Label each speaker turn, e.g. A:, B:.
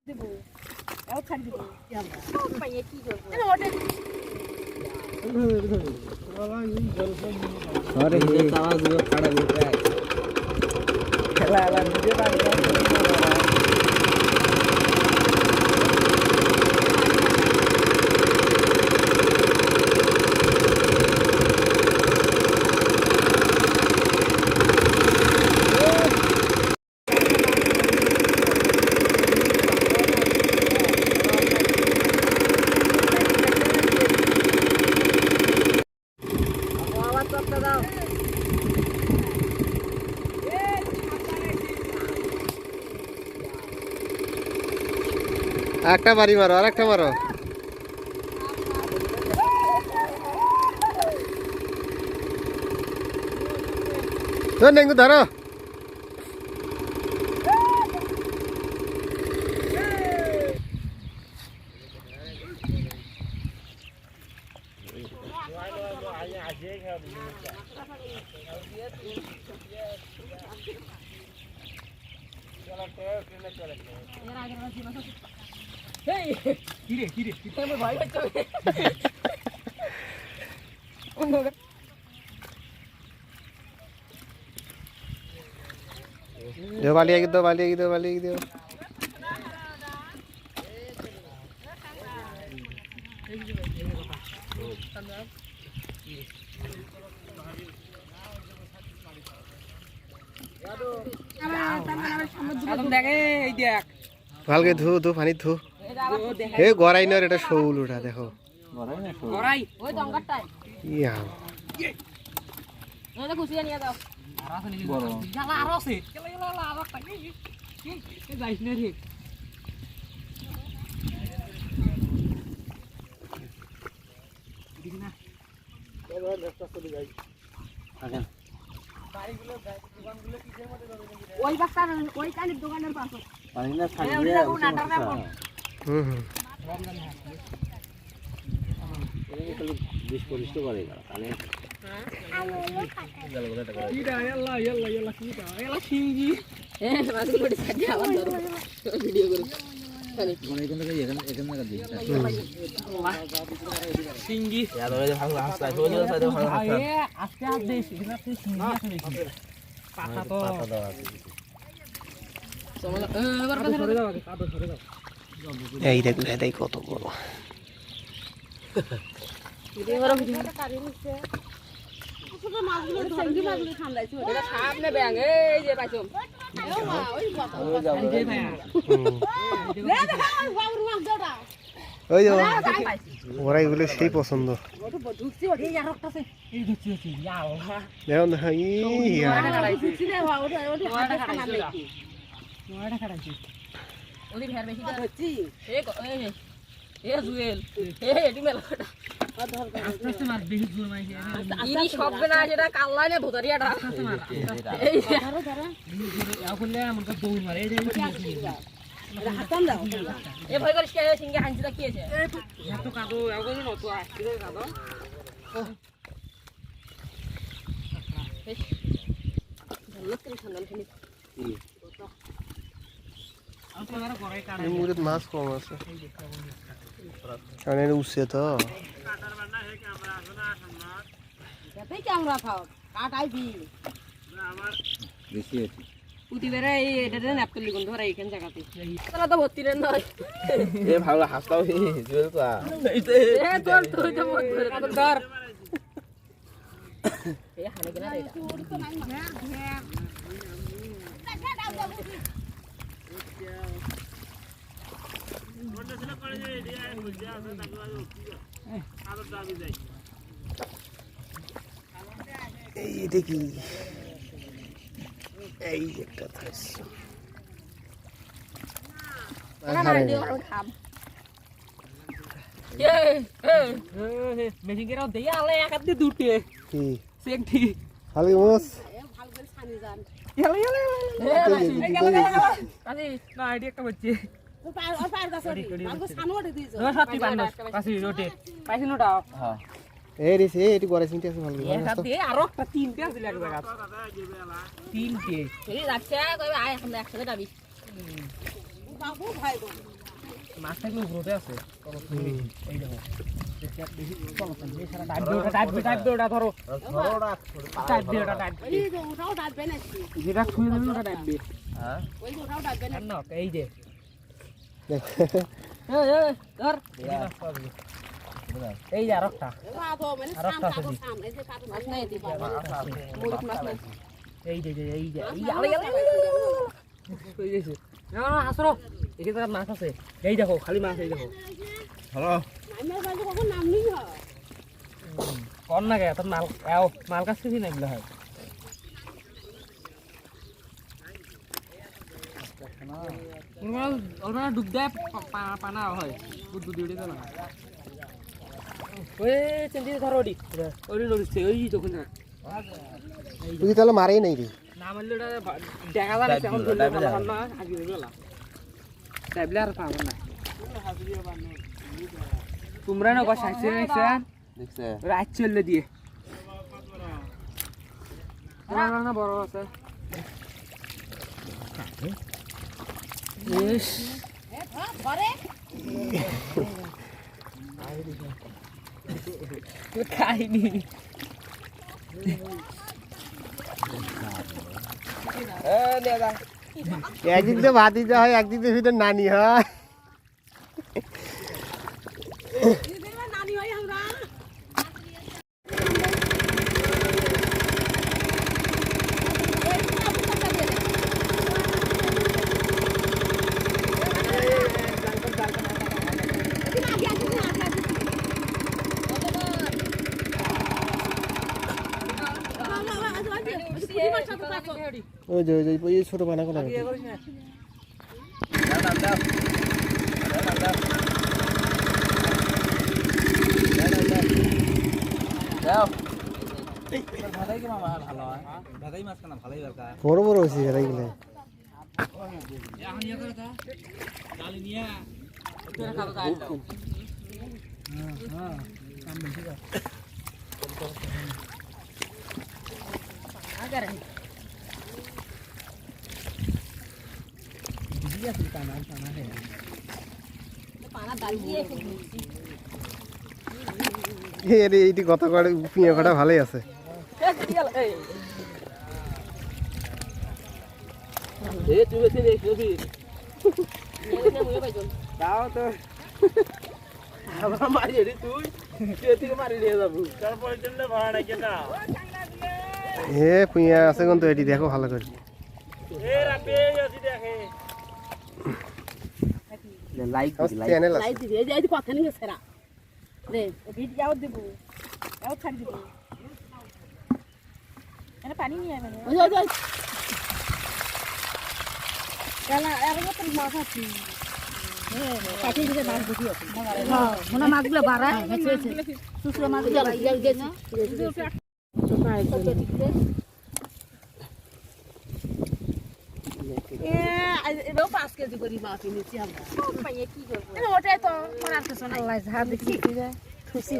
A: দেবো এও ছাড় দেবো পাইয়ে কি করবো
B: আরে এই আওয়াজ গুলো খাড়া দিতে আয় খেলা খেলা নিজে বাড়ি একটা বাড়ি মারো আর একটা মারো ধর নেঙ্গু ধরো दो बाली आगे दो बाली आगे दो बाली आगे दो ভালকে ধু ধু পানি ধু হে গড়াই না এটা শৌল ওটা দেখো
A: গড়াই ওই দঙ্গাটাই
B: ইয়া
A: এটা খুশিয়া নিয়ে দাও বড় জালা আর আছে কেলা কেলা আর টাকে কি যাইছ না রে ঠিক না এবার রাস্তা চলে যাই আগে বাড়িগুলো দোকানগুলো কিসের মধ্যে যাবে ওই বাক্তার ওই কানের দোকানের পাশে
B: পানি না খালি হুম
A: রমজান হাট
B: এই তো 20-25 তো করে তাহলে এই দেখো এটাই কত বড় ওরা এগুলো সেই পছন্দ দেখুন মাছ কম আছে কারণ উঠছে তো
A: ক্যামেরা খাও কাটাইবি
B: বেশি আছে
A: উঠি বেড়া এই এটা ন্যাপতলি গন্ধ ধরা এইখান জায়গাতে তোরা তো ভর্তি নেন নয়
B: এ ভালো হাসতাও হে জুয়েল তো
A: এ তোর তুই তো মত ধরে তোর ধর এ হানে গেলা রে
B: এই দেখি এই একটা থাস
A: মেশিন কেরাও দেই আলে একাত দিয়ে দুটে
B: কি
A: সেকটি
B: খালি মাছ
A: ভালো করে ছানি যান
B: ইয়ালা ইয়ালা
A: কাজী না আইডিয়া একটা হচ্ছে পার কাছে ভালো ছানো ওঠে দিয়েছো সত্যি বান্দর কাছে রোটে পাইছিস নোটা
B: হ্যাঁ এই রে সে এটি করে চিন্তা আছে ভালো
A: একা দিয়ে আরো একটা তিনটে আছে এক জায়গা তিনটে এই যাচ্ছে কইবে আয় আমরা একসাথে যাবি বাবু ভাই বোন মাছ থাকলে উপরে আছে এই দেখো চলো ডাইভ ওটা ধরো যেটা ছুঁয়ে দেবে ওটা ডাইভ দিয়ে এই যে ধর এই যে আরেকটা এই যে আসো এখানে মাছ আছে এই দেখো খালি মাছ এই দেখো কর না গে তোর মাল কাছ থেকে না এগুলো হয় ওরা ডুব দেয় পানা হয় দুধ উঠে গেল ওই চিন্তি ধরো ওই লড়িচ্ছে ওই তখন
B: তুই তাহলে মারেই নাই রে
A: না মারলে ওটা দেখা যাচ্ছে এখন না আগে গেল ডাইবলে আর পাবো না তোমরা না কষ্ট আসছে দেখছে রাত চললে দিয়ে না বড় আছে ইস খাইনি
B: একদিক তো ভাত দিতে হয় একদিক তো ভিতর নানি হয় ওই যে ওই ছোট পানা কোনা বড় বড় হয়েছে এগুলো এইটি কত করে পিঁয়া কটা ভালোই আছে পিঁয়া আছে কিন্তু এটি দেখো ভালো করে
A: লাইক
B: চ্যানেল আছে
C: লাইট দিবি এই যে কথা নিয়ে সেরা দে ভিডিও দিব আও ছাড় দিব এনে পানি নিয়ে মানে ওই ওই কালা আর কত মাছ আছে কাটি দিতে মাছ দেখি আছে হ্যাঁ মনে মাছগুলো বাড়ায় আছে সুসরা মাছগুলো বাড়ায় গেছে এবার 5 কেজি করে মাছ এনেছি আমরা কি করবো ওটাই তো মনে আছে না আল্লাহ যা দেখি খুশি